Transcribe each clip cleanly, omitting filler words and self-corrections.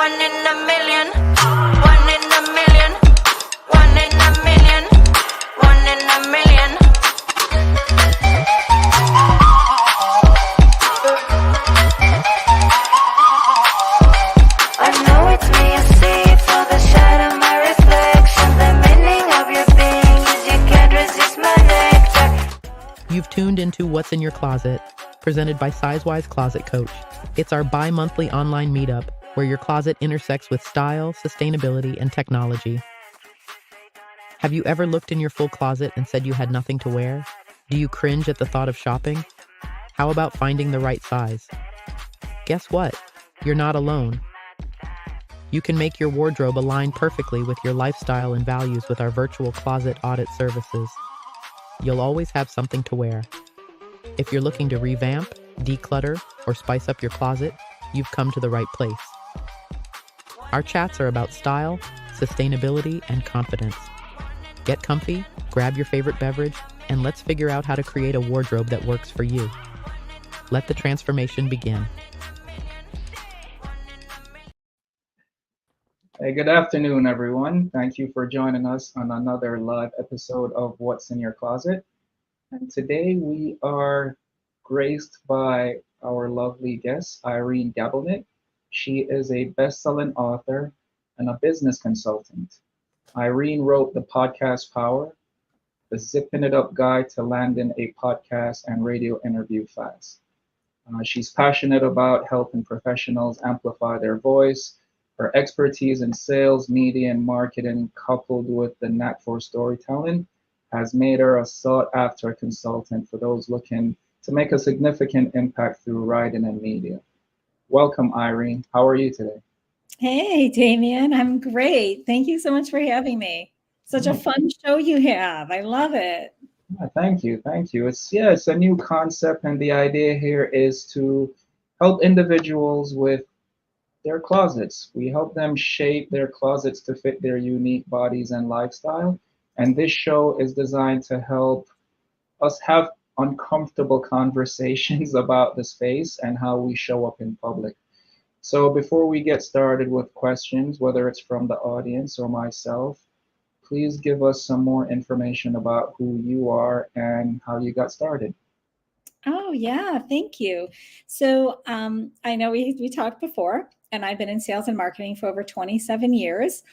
One in a million. One in a million. One in a million. One in a million. I know it's me you see through the shadow, my reflection. The meaning of your being is you can't resist my nectar. You've tuned into What's in Your Closet, presented by Sizewise Closet Coach. It's our bi-monthly online meetup where your closet intersects with style, sustainability, and technology. Have you ever looked in your full closet and said you had nothing to wear? Do you cringe at the thought of shopping? How about finding the right size? Guess what? You're not alone. You can make your wardrobe align perfectly with your lifestyle and values with our virtual closet audit services. You'll always have something to wear. If you're looking to revamp, declutter, or spice up your closet, you've come to the right place. Our chats are about style, sustainability, and confidence. Get comfy, grab your favorite beverage, and let's figure out how to create a wardrobe that works for you. Let the transformation begin. Hey, good afternoon, everyone. Thank you for joining us on another live episode of What's in Your Closet. And today we are graced by our lovely guest, Irene Gabelnick. She is a best-selling author and a business consultant. Irene wrote The Podcast Power, the zipping it up guide to landing a podcast and radio interview fast. She's passionate about helping professionals amplify their voice. Her expertise in sales, media, and marketing, coupled with the knack for storytelling, has made her a sought-after consultant for those looking to make a significant impact through writing and media. Welcome, Irene. How are you today? Hey, Damien. I'm great. Thank you so much for having me. Such a fun show you have. I love it. Yeah, thank you. Thank you. It's a new concept, and the idea here is to help individuals with their closets. We help them shape their closets to fit their unique bodies and lifestyle. And this show is designed to help us have uncomfortable conversations about the space and how we show up in public. So before we get started with questions, whether it's from the audience or myself, please give us some more information about who you are and how you got started. Oh, yeah. Thank you. So I know we talked before, and I've been in sales and marketing for over 27 years.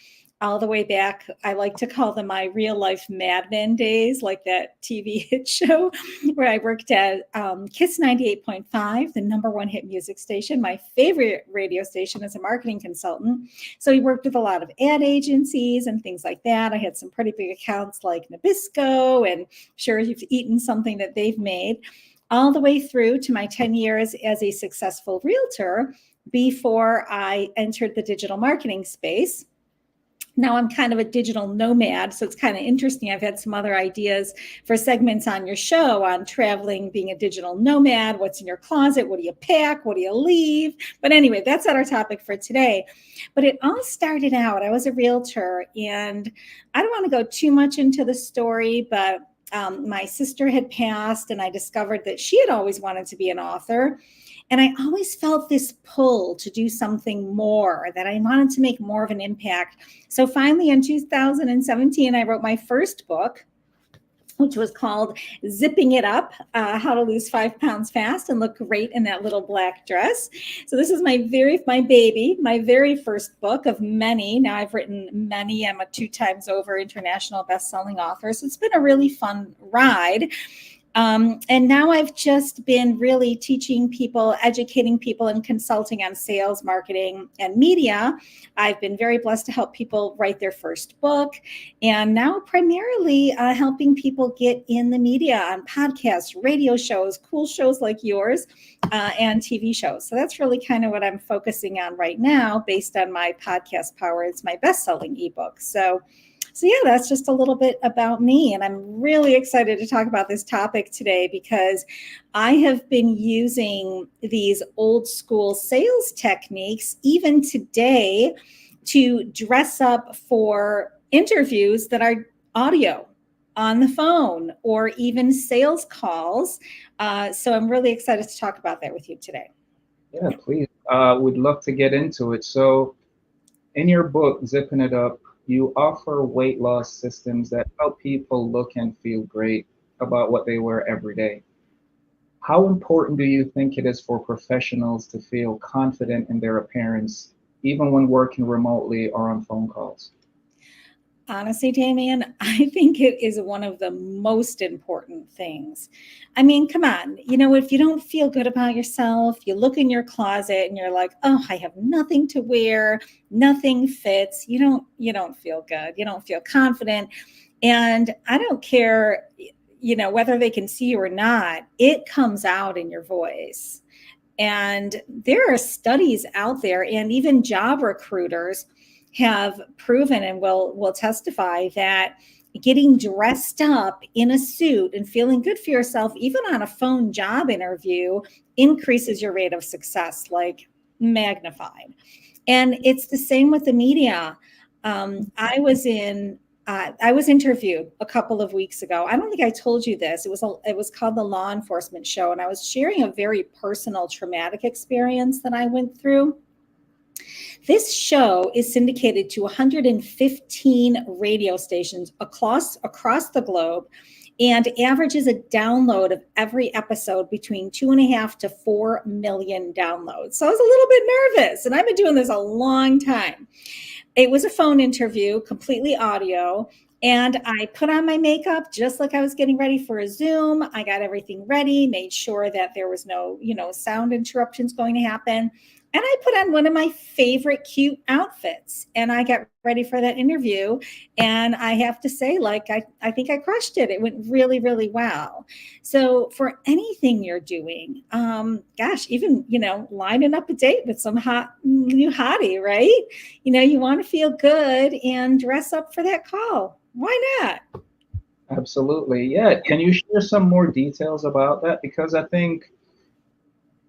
All the way back, I like to call them my real life Mad Men days, like that TV hit show where I worked at Kiss 98.5, the #1 hit music station, my favorite radio station as a marketing consultant. So we worked with a lot of ad agencies and things like that. I had some pretty big accounts like Nabisco, and sure you've eaten something that they've made, all the way through to my 10 years as a successful realtor before I entered the digital marketing space. Now I'm kind of a digital nomad, so it's kind of interesting. I've had some other ideas for segments on your show on traveling, being a digital nomad, what's in your closet, what do you pack, what do you leave? But anyway, that's not our topic for today. But it all started out, I was a realtor, and I don't want to go too much into the story, but my sister had passed, and I discovered that she had always wanted to be an author. And I always felt this pull to do something more, that I wanted to make more of an impact. So finally in 2017, I wrote my first book, which was called Zipping It Up, How to Lose 5 Pounds Fast and Look Great in That Little Black Dress. So this is my very first book of many. Now I've written many. I'm a 2 times over international best-selling author. So it's been a really fun ride. And now I've just been really teaching people, educating people, and consulting on sales, marketing, and media. I've been very blessed to help people write their first book, and now primarily helping people get in the media on podcasts, radio shows, cool shows like yours, and TV shows. So that's really kind of what I'm focusing on right now based on my Podcast Power. It's my best-selling ebook. So yeah, that's just a little bit about me. And I'm really excited to talk about this topic today because I have been using these old school sales techniques even today to dress up for interviews that are audio on the phone or even sales calls. So I'm really excited to talk about that with you today. Yeah, please. We'd love to get into it. So In your book, Zipping It Up, you offer weight loss systems that help people look and feel great about what they wear every day. How important do you think it is for professionals to feel confident in their appearance, even when working remotely or on phone calls? Honestly, Damien, I think it is one of the most important things. I mean, come on, if you don't feel good about yourself, you look in your closet and you're like, "Oh, I have nothing to wear, nothing fits." You don't feel good. You don't feel confident. And I don't care, whether they can see you or not, it comes out in your voice. And there are studies out there, and even job recruiters have proven and will testify that getting dressed up in a suit and feeling good for yourself, even on a phone job interview, increases your rate of success, like magnified. And it's the same with the media. I was interviewed a couple of weeks ago. I don't think I told you this. It was called the Law Enforcement Show, and I was sharing a very personal traumatic experience that I went through. This show is syndicated to 115 radio stations across the globe and averages a download of every episode between 2.5 to 4 million downloads. So I was a little bit nervous, and I've been doing this a long time. It was a phone interview, completely audio. And I put on my makeup just like I was getting ready for a Zoom. I got everything ready, made sure that there was no, sound interruptions going to happen. And I put on one of my favorite cute outfits, and I got ready for that interview. And I have to say, I think I crushed it. It went really, really well. So for anything you're doing, even, lining up a date with some hot new hottie, right? You want to feel good and dress up for that call. Why not? Absolutely. Yeah. Can you share some more details about that? Because I think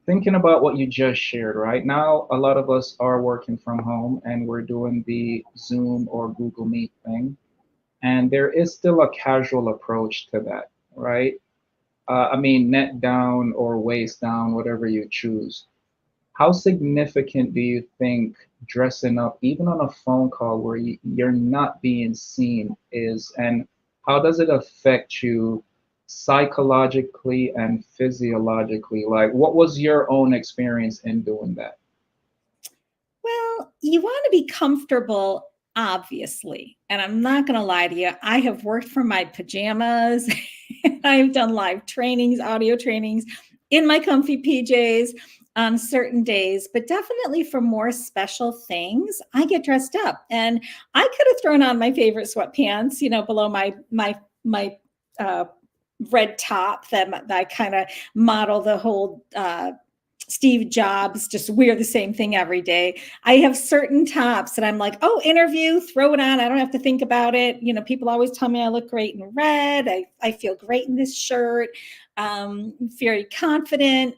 thinking about what you just shared, right now, a lot of us are working from home and we're doing the Zoom or Google Meet thing. And there is still a casual approach to that, right? I mean, neck down or waist down, whatever you choose. How significant do you think dressing up, even on a phone call where you're not being seen, is? And how does it affect you psychologically and physiologically? Like, what was your own experience in doing that? Well, you want to be comfortable, obviously. And I'm not going to lie to you. I have worked from my pajamas. I've done live trainings, audio trainings in my comfy PJs on certain days, but definitely for more special things, I get dressed up. And I could have thrown on my favorite sweatpants, below my uh, red top that I kind of model the whole Steve Jobs, just wear the same thing every day. I have certain tops that I'm like, oh, interview, throw it on. I don't have to think about it. People always tell me I look great in red. I feel great in this shirt. Very confident.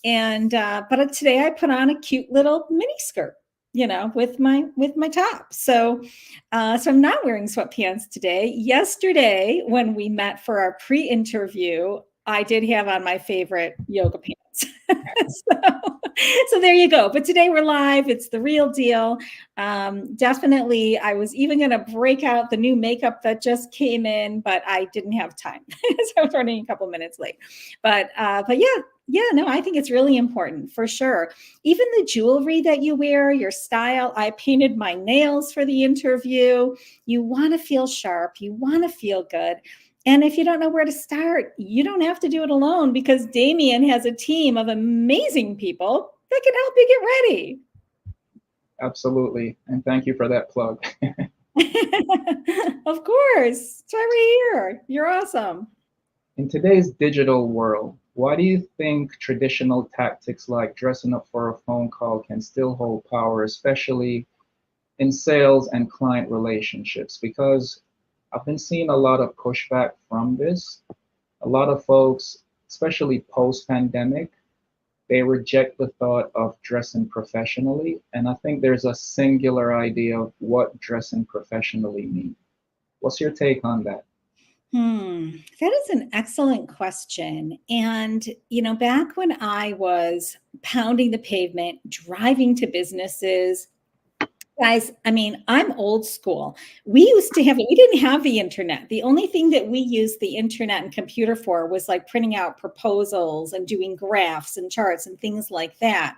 And but today I put on a cute little mini skirt, with my top. So I'm not wearing sweatpants today. Yesterday, when we met for our pre-interview, I did have on my favorite yoga pants. so there you go. But today we're live. It's the real deal. Definitely, I was even going to break out the new makeup that just came in, but I didn't have time. So I was running a couple minutes late. But yeah, no, I think it's really important for sure. Even the jewelry that you wear, your style. I painted my nails for the interview. You want to feel sharp. You want to feel good. And if you don't know where to start, you don't have to do it alone because Damien has a team of amazing people that can help you get ready. Absolutely. And thank you for that plug. Of course. That's why we're here. You're awesome. In today's digital world, why do you think traditional tactics like dressing up for a phone call can still hold power, especially in sales and client relationships? Because I've been seeing a lot of pushback from this. A lot of folks, especially post pandemic, they reject the thought of dressing professionally. And I think there's a singular idea of what dressing professionally means. What's your take on that? That is an excellent question. And, back when I was pounding the pavement, driving to businesses, Guys, I mean, I'm old school. We didn't have the internet. The only thing that we used the internet and computer for was like printing out proposals and doing graphs and charts and things like that.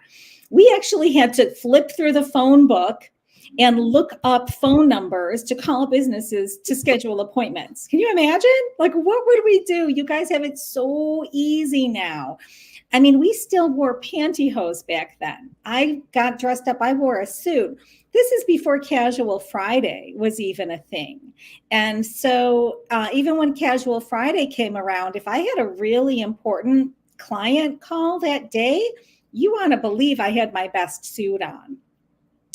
We actually had to flip through the phone book and look up phone numbers to call businesses to schedule appointments. Can you imagine? Like, what would we do? You guys have it so easy now. I mean, we still wore pantyhose back then. I got dressed up, I wore a suit. This is before Casual Friday was even a thing. And so, even when Casual Friday came around, if I had a really important client call that day, you want to believe I had my best suit on.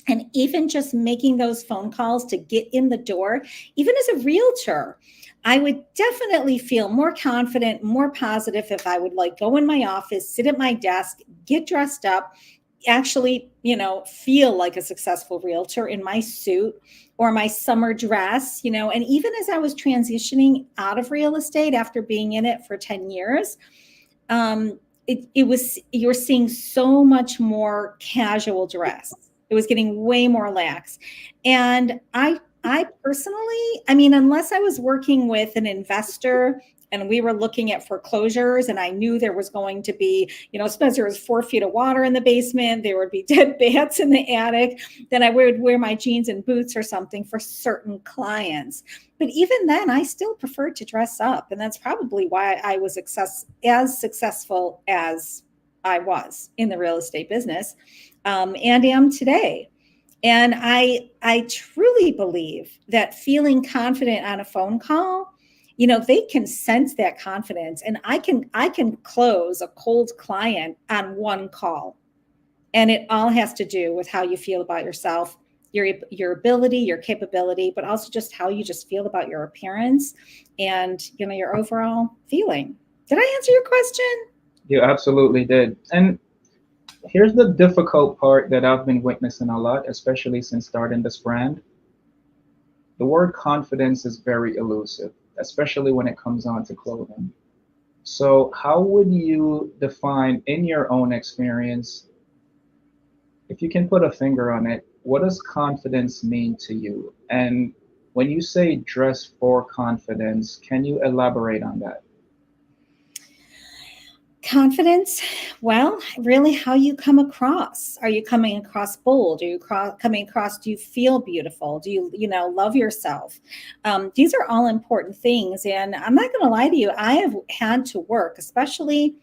And even just making those phone calls to get in the door, even as a realtor, I would definitely feel more confident, more positive if I would like go in my office, sit at my desk, get dressed up, actually, feel like a successful realtor in my suit or my summer dress, and even as I was transitioning out of real estate after being in it for 10 years, you're seeing so much more casual dress. It was getting way more lax. And I personally, I mean, unless I was working with an investor and we were looking at foreclosures and I knew there was going to be, Spencer was 4 feet of water in the basement, there would be dead bats in the attic, then I would wear my jeans and boots or something for certain clients. But even then, I still preferred to dress up. And that's probably why I was as successful as I was in the real estate business, and am today. And I truly believe that feeling confident on a phone call, they can sense that confidence, and I can close a cold client on one call. And it all has to do with how you feel about yourself, your ability, your capability, but also just how you just feel about your appearance and, your overall feeling. Did I answer your question? You absolutely did. And here's the difficult part that I've been witnessing a lot, especially since starting this brand. The word confidence is very elusive, especially when it comes on to clothing. So, how would you define in your own experience, if you can put a finger on it, what does confidence mean to you? And when you say dress for confidence, can you elaborate on that? Confidence, well, really how you come across. Are you coming across bold? Are you coming across, do you feel beautiful? Do you, love yourself? These are all important things. And I'm not going to lie to you, I have had to work, especially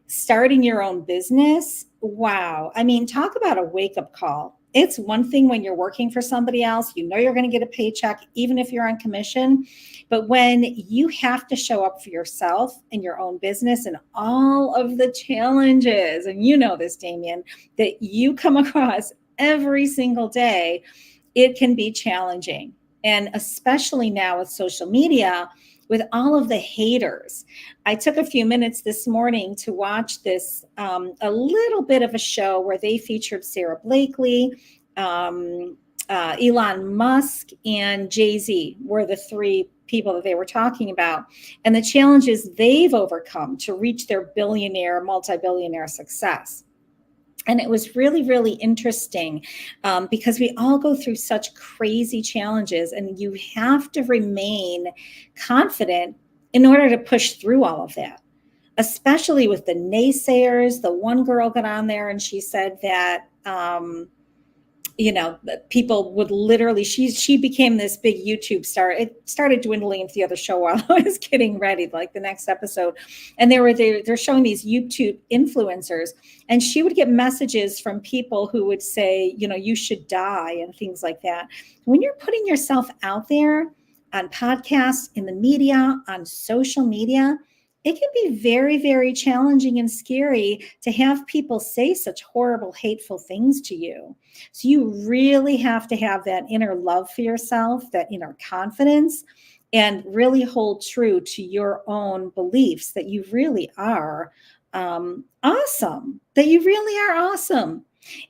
starting your own business. Wow. I mean, talk about a wake-up call. It's one thing when you're working for somebody else, you're going to get a paycheck, even if you're on commission. But when you have to show up for yourself and your own business and all of the challenges, and this, Damien, that you come across every single day, it can be challenging. And especially now with social media, with all of the haters. I took a few minutes this morning to watch this, a little bit of a show where they featured Sarah Blakely, Elon Musk, and Jay-Z were the three people that they were talking about, and the challenges they've overcome to reach their billionaire, multi-billionaire success. And it was really, really interesting, because we all go through such crazy challenges, and you have to remain confident in order to push through all of that, especially with the naysayers. The one girl got on there and she said that, people would literally, she became this big YouTube star. It started dwindling into the other show while I was getting ready, like the next episode. And they're showing these YouTube influencers, and she would get messages from people who would say, you should die and things like that. When you're putting yourself out there on podcasts, in the media, on social media, it can be very, very challenging and scary to have people say such horrible, hateful things to you. So you really have to have that inner love for yourself, that inner confidence, and really hold true to your own beliefs that you really are awesome, that you really are awesome.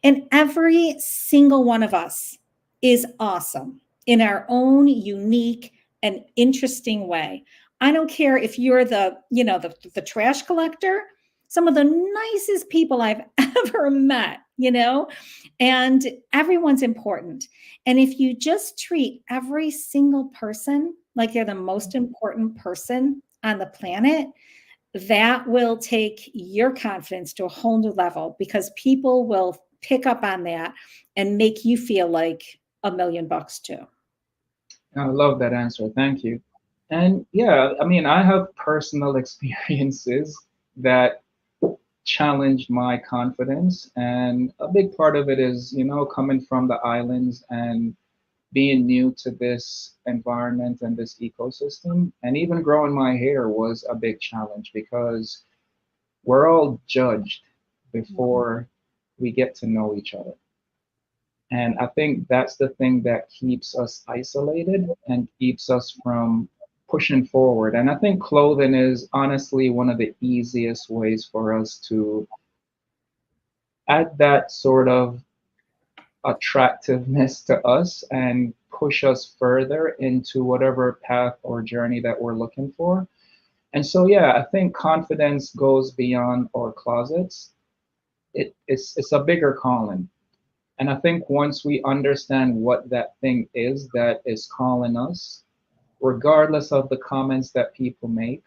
And every single one of us is awesome in our own unique and interesting way. I don't care if you're the trash collector some of the nicest people I've ever met, and everyone's important. And if you just treat every single person like they're the most important person on the planet, that will take your confidence to a whole new level, because people will pick up on that and make you feel like $1,000,000 too. I love that answer. Thank you. And yeah, I mean, I have personal experiences that challenged my confidence. And a big part of it is, coming from the islands and being new to this environment and this ecosystem. And even growing my hair was a big challenge because we're all judged before we get to know each other. And I think that's the thing that keeps us isolated and keeps us from pushing forward. And I think clothing is honestly one of the easiest ways for us to add that sort of attractiveness to us and push us further into whatever path or journey that we're looking for. And so, yeah, I think confidence goes beyond our closets. It's a bigger calling. And I think once we understand what that thing is that is calling us, regardless of the comments that people make,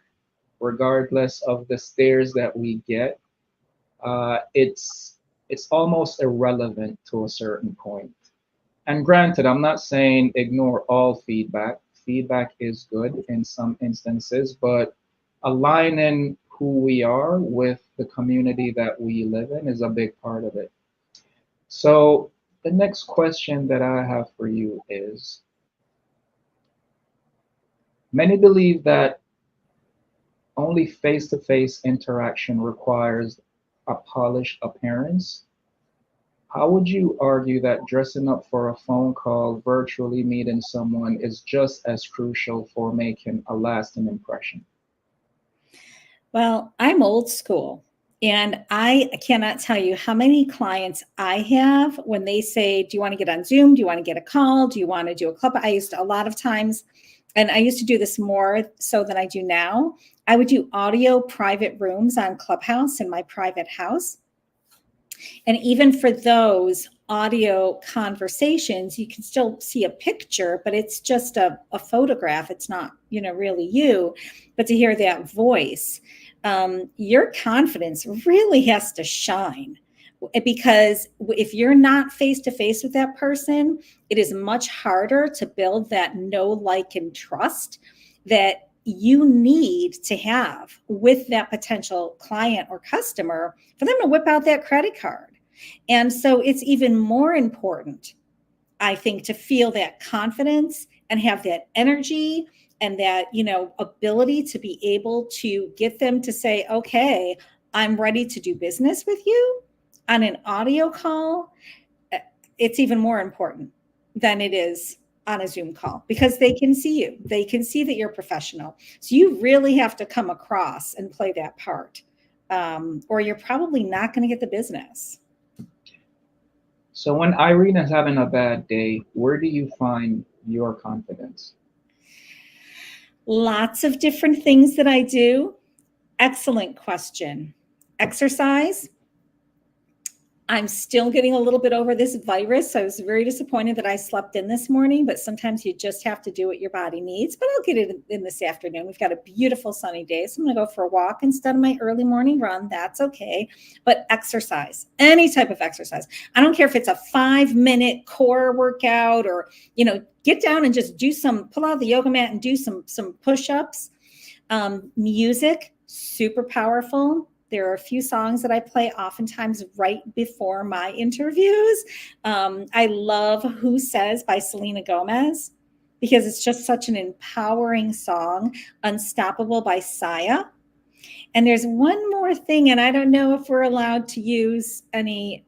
regardless of the stares that we get, it's almost irrelevant to a certain point. And granted, I'm not saying ignore all feedback. Feedback is good in some instances, but aligning who we are with the community that we live in is a big part of it. So the next question that I have for you is, many believe that only face-to-face interaction requires a polished appearance. How would you argue that dressing up for a phone call, virtually meeting someone, is just as crucial for making a lasting impression? Well, I'm old school, and I cannot tell you how many clients I have when they say, do you want to get on Zoom? Do you want to get a call? Do you want to do a club? A lot of times, and I used to do this more so than I do now, I would do audio private rooms on Clubhouse in my private house. And even for those audio conversations, you can still see a picture, but it's just a photograph. It's not, really you. But to hear that voice, your confidence really has to shine. Because if you're not face to face with that person, it is much harder to build that know, like, and trust that you need to have with that potential client or customer for them to whip out that credit card. And so it's even more important, I think, to feel that confidence and have that energy and that, ability to be able to get them to say, okay, I'm ready to do business with you on an audio call. It's even more important than it is on a Zoom call, because they can see you. They can see that you're professional. So you really have to come across and play that part, or you're probably not going to get the business. So when Irene is having a bad day, where do you find your confidence? Lots of different things that I do. Excellent question. Exercise. I'm still getting a little bit over this virus. I was very disappointed that I slept in this morning, but sometimes you just have to do what your body needs. But I'll get it in this afternoon. We've got a beautiful sunny day, so I'm going to go for a walk instead of my early morning run. That's okay. But exercise, any type of exercise. I don't care if it's a 5-minute core workout or, get down and just pull out the yoga mat and do some push-ups. Music, super powerful. There are a few songs that I play oftentimes right before my interviews. I love Who Says by Selena Gomez, because it's just such an empowering song. Unstoppable by Sia. And there's one more thing, and I don't know if we're allowed to use any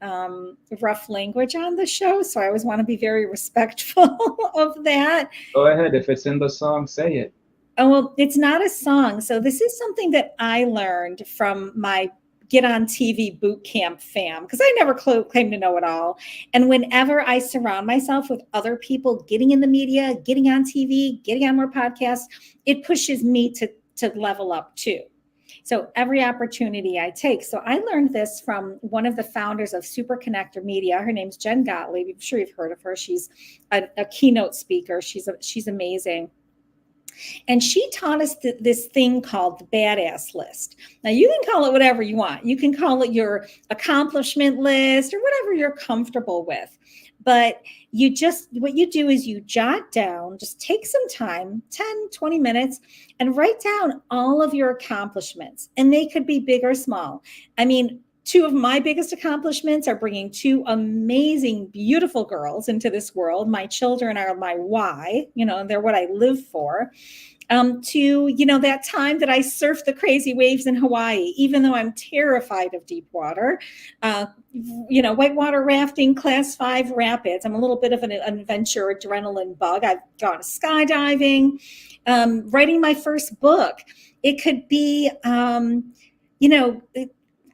rough language on the show, so I always want to be very respectful of that. Go ahead. If it's in the song, say it. Oh, well, it's not a song. So this is something that I learned from my Get on TV boot camp fam, because I never claimed to know it all. And whenever I surround myself with other people getting in the media, getting on TV, getting on more podcasts, it pushes me to level up too. So every opportunity I take. So I learned this from one of the founders of Super Connector Media. Her name's Jen Gottlieb. I'm sure you've heard of her. She's a keynote speaker. She's amazing. And she taught us this thing called the badass list. Now, you can call it whatever you want. You can call it your accomplishment list or whatever you're comfortable with. But what you do is you jot down, just take some time, 10, 20 minutes, and write down all of your accomplishments. And they could be big or small. I mean, two of my biggest accomplishments are bringing two amazing, beautiful girls into this world. My children are my why, they're what I live for. To, that time that I surfed the crazy waves in Hawaii, even though I'm terrified of deep water, whitewater rafting, class 5 rapids. I'm a little bit of an adventure adrenaline bug. I've gone skydiving, writing my first book. It could be,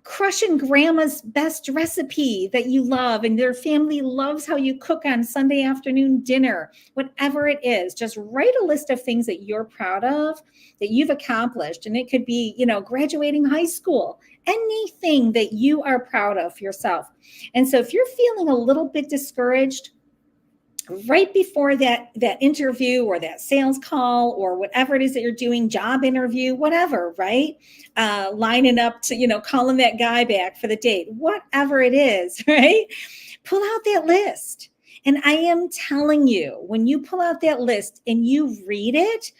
crushing grandma's best recipe that you love and their family loves how you cook on Sunday afternoon dinner, whatever it is. Just write a list of things that you're proud of, that you've accomplished. And it could be, graduating high school, anything that you are proud of yourself. And so if you're feeling a little bit discouraged, right before that interview or that sales call or whatever it is that you're doing, job interview, whatever, right? Lining up to, calling that guy back for the date, whatever it is, right? Pull out that list. And I am telling you, when you pull out that list and you read it,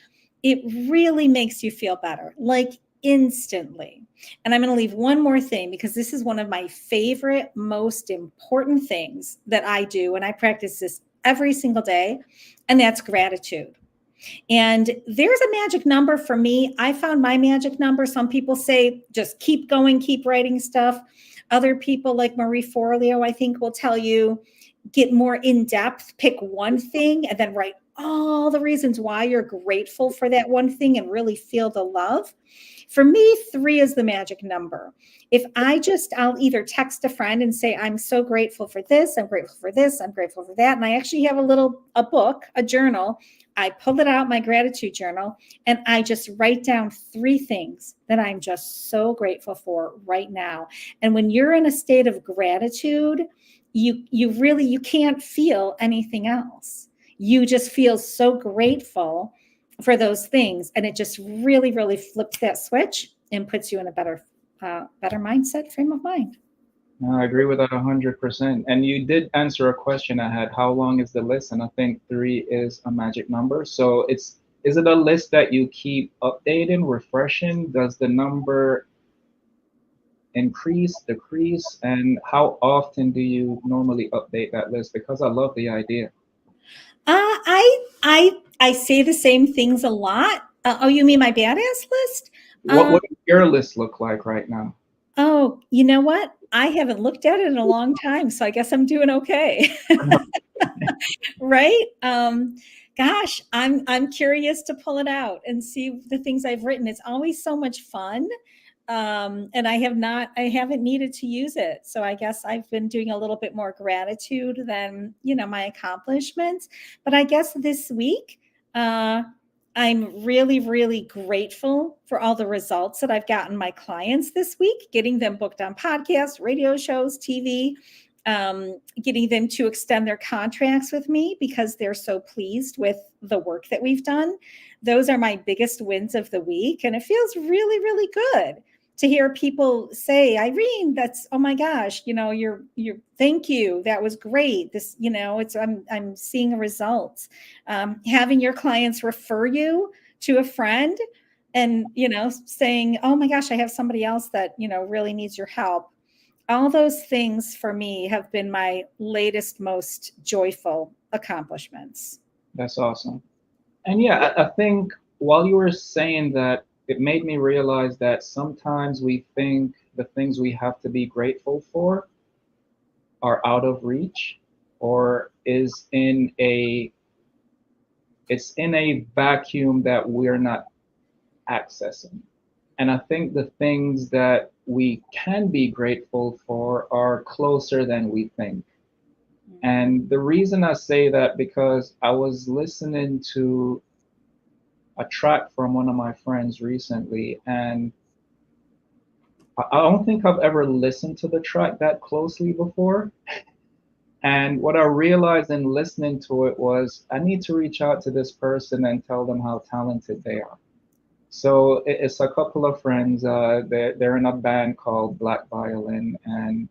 it really makes you feel better, like instantly. And I'm going to leave one more thing because this is one of my favorite, most important things that I do. And I practice this every single day, and that's gratitude. And there's a magic number for me. I found my magic number. Some people say just keep going, keep writing stuff. Other people like Marie Forleo, I think, will tell you get more in depth, pick one thing, and then write all the reasons why you're grateful for that one thing and really feel the love. For me, 3 is the magic number. If I'll either text a friend and say, I'm so grateful for this, I'm grateful for this, I'm grateful for that. And I actually have a book, a journal. I pull it out, my gratitude journal, and I just write down 3 things that I'm just so grateful for right now. And when you're in a state of gratitude, you can't feel anything else. You just feel so grateful for those things. And it just really, really flips that switch and puts you in a better mindset, frame of mind. I agree with that 100%. And you did answer a question I had, how long is the list? And I think 3 is a magic number. So is it a list that you keep updating, refreshing? Does the number increase, decrease? And how often do you normally update that list? Because I love the idea. I say the same things a lot. You mean my badass list? What does your list look like right now? Oh, you know what? I haven't looked at it in a long time, so I guess I'm doing okay. Right? Gosh, I'm curious to pull it out and see the things I've written. It's always so much fun. And I haven't needed to use it. So I guess I've been doing a little bit more gratitude than, my accomplishments. But I guess this week, I'm really, really grateful for all the results that I've gotten my clients this week, getting them booked on podcasts, radio shows, TV, getting them to extend their contracts with me because they're so pleased with the work that we've done. Those are my biggest wins of the week. And it feels really, really good to hear people say, Irene, oh my gosh, you're thank you. That was great. This, I'm seeing results. Having your clients refer you to a friend and, saying, oh my gosh, I have somebody else that, really needs your help. All those things for me have been my latest, most joyful accomplishments. That's awesome. And yeah, I think while you were saying that, it made me realize that sometimes we think the things we have to be grateful for are out of reach or it's in a vacuum that we're not accessing. And I think the things that we can be grateful for are closer than we think. And the reason I say that, because I was listening to a track from one of my friends recently, and I don't think I've ever listened to the track that closely before. And what I realized in listening to it was I need to reach out to this person and tell them how talented they are. So it's a couple of friends. They're in a band called Black Violin, and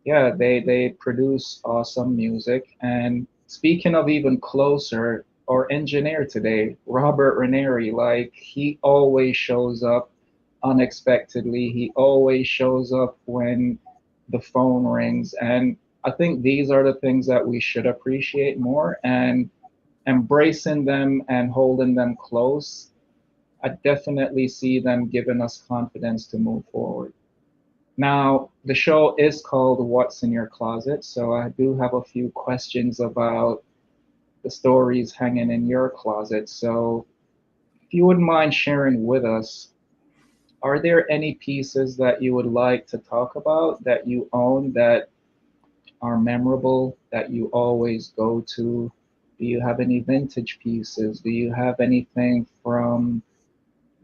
yeah, they produce awesome music. And speaking of even closer, our engineer today, Robert Ranieri, like he always shows up unexpectedly. He always shows up when the phone rings. And I think these are the things that we should appreciate more, and embracing them and holding them close. I definitely see them giving us confidence to move forward. Now, the show is called What's in Your Closet, so I do have a few questions about the stories hanging in your closet. So, if you wouldn't mind sharing with us, are there any pieces that you would like to talk about that you own that are memorable, that you always go to? Do you have any vintage pieces? Do you have anything from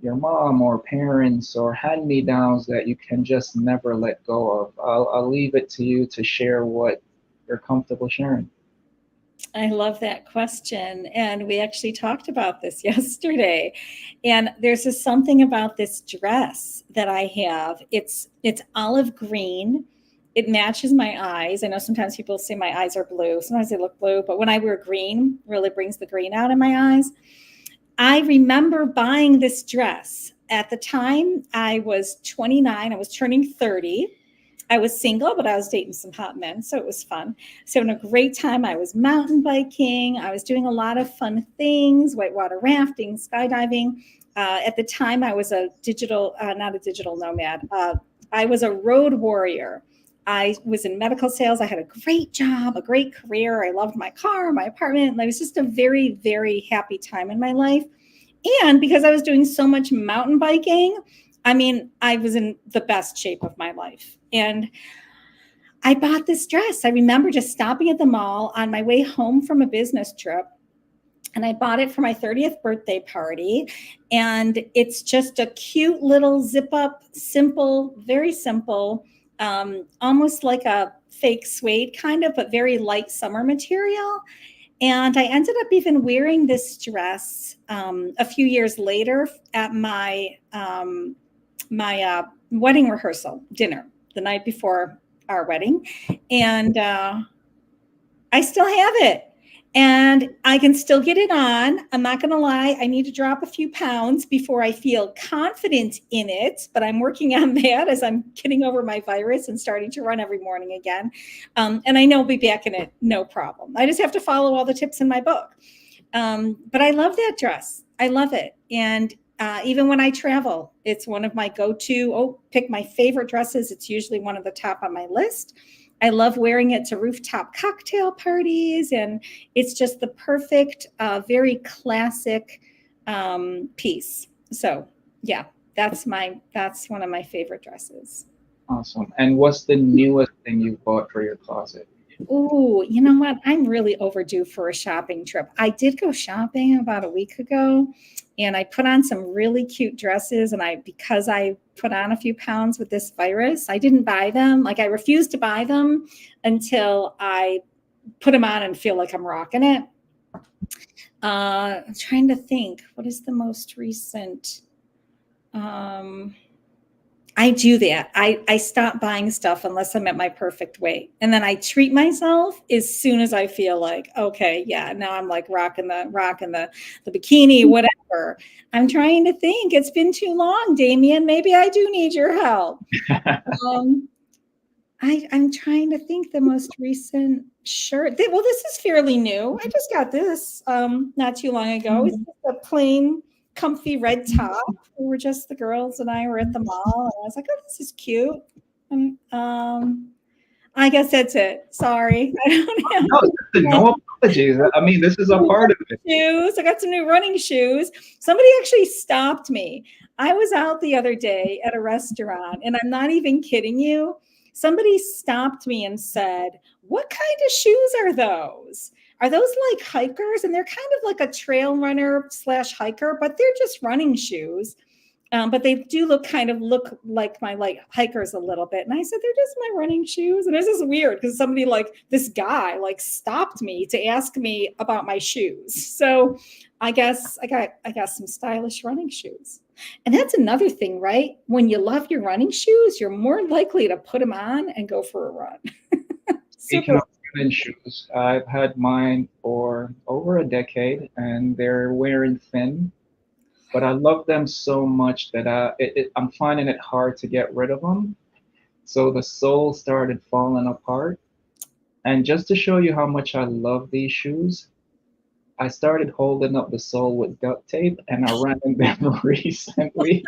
your mom or parents or hand me downs that you can just never let go of? I'll leave it to you to share what you're comfortable sharing. I love that question. And we actually talked about this yesterday. And there's just something about this dress that I have. It's olive green. It matches my eyes. I know sometimes people say my eyes are blue. Sometimes they look blue, but when I wear green, really brings the green out in my eyes. I remember buying this dress. At the time, I was 29. I was turning 30. I was single, but I was dating some hot men, so it was fun. So having a great time. I was mountain biking. I was doing a lot of fun things, whitewater rafting, skydiving. At the time, I was a not a digital nomad. I was a road warrior. I was in medical sales. I had a great job, a great career. I loved my car, my apartment. It was just a very, very happy time in my life. And because I was doing so much mountain biking, I mean, I was in the best shape of my life. And I bought this dress. I remember just stopping at the mall on my way home from a business trip. And I bought it for my 30th birthday party. And it's just a cute little zip up, simple, very simple, almost like a fake suede kind of, but very light summer material. And I ended up even wearing this dress a few years later at my wedding rehearsal dinner the night before our wedding. And I still have it. And I can still get it on. I'm not going to lie. I need to drop a few pounds before I feel confident in it. But I'm working on that as I'm getting over my virus and starting to run every morning again. And I know I'll be back in it, no problem. I just have to follow all the tips in my book. But I love that dress. I love it. And even when I travel, it's one of my go-to, pick my favorite dresses. It's usually one of the top on my list. I love wearing it to rooftop cocktail parties, and it's just the perfect, very classic piece. So yeah, that's one of my favorite dresses. Awesome. And what's the newest thing you bought for your closet? Oh, you know what? I'm really overdue for a shopping trip. I did go shopping about a week ago, and I put on some really cute dresses. And because I put on a few pounds with this virus, I didn't buy them. Like I refused to buy them until I put them on and feel like I'm rocking it. I'm trying to think, what is the most recent? I do that. I stop buying stuff unless I'm at my perfect weight. And then I treat myself as soon as I feel like, okay, yeah, now I'm like rocking the bikini, whatever. I'm trying to think. It's been too long, Damien. Maybe I do need your help. I'm trying to think the most recent shirt. Well, this is fairly new. I just got this not too long ago. It's just a plain comfy red top. We were just the girls and I were at the mall, and I was like, "Oh, this is cute." And I guess that's it. Sorry, I don't have No apologies. I mean, this is a part of it. shoes. I got some new running shoes. Somebody actually stopped me. I was out the other day at a restaurant, and I'm not even kidding you. Somebody stopped me and said, "What kind of shoes are those? Are those like hikers?" And they're kind of like a trail runner / hiker, but they're just running shoes. But they do look like my hikers a little bit. And I said, they're just my running shoes. And this is weird because somebody this guy stopped me to ask me about my shoes. So I guess I got some stylish running shoes. And that's another thing, right? When you love your running shoes, you're more likely to put them on and go for a run. Speaking of running shoes, I've had mine for over a decade, and they're wearing thin. But I love them so much that I'm finding it hard to get rid of them. So the sole started falling apart. And just to show you how much I love these shoes, I started holding up the sole with duct tape, and I ran them recently.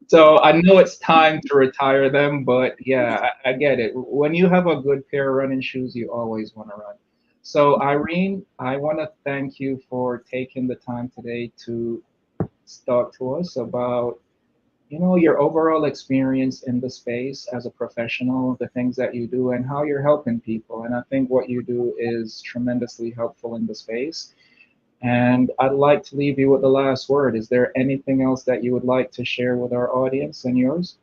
So I know it's time to retire them, but yeah, I get it. When you have a good pair of running shoes, you always want to run. So Irene, I want to thank you for taking the time today to talk to us about your overall experience in the space as a professional, the things that you do, and how you're helping people. And I think what you do is tremendously helpful in the space. And I'd like to leave you with the last word. Is there anything else that you would like to share with our audience and yours?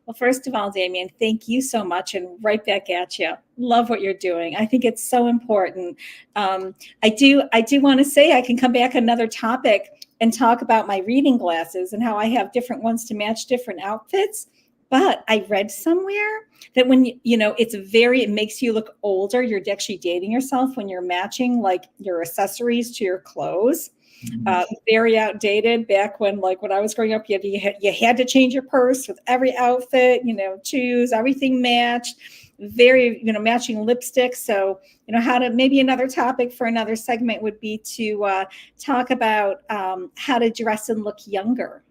Well, first of all, Damien, thank you so much, and right back at you. Love what you're doing. I think it's so important. I do want to say I can come back another topic and talk about my reading glasses and how I have different ones to match different outfits. But I read somewhere that when it makes you look older. You're actually dating yourself when you're matching your accessories to your clothes. Very outdated back when I was growing up, you had to change your purse with every outfit, shoes, everything matched, very, matching lipstick. So, maybe another topic for another segment would be to talk about how to dress and look younger,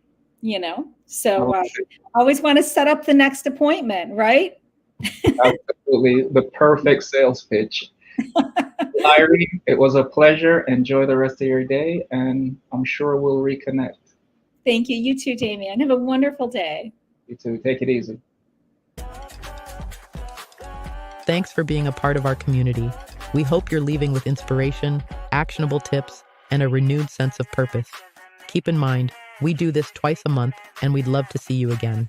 so always want to set up the next appointment, right? Absolutely. The perfect sales pitch. Irene, it was a pleasure. Enjoy the rest of your day, and I'm sure we'll reconnect. Thank you. You too, Damien. Have a wonderful day. You too. Take it easy. Thanks for being a part of our community. We hope you're leaving with inspiration, actionable tips, and a renewed sense of purpose. Keep in mind, we do this twice a month, and we'd love to see you again.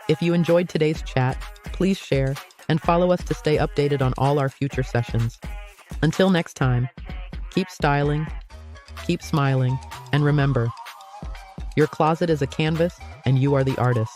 If you enjoyed today's chat, please share and follow us to stay updated on all our future sessions. Until next time, keep styling, keep smiling, and remember, your closet is a canvas and you are the artist.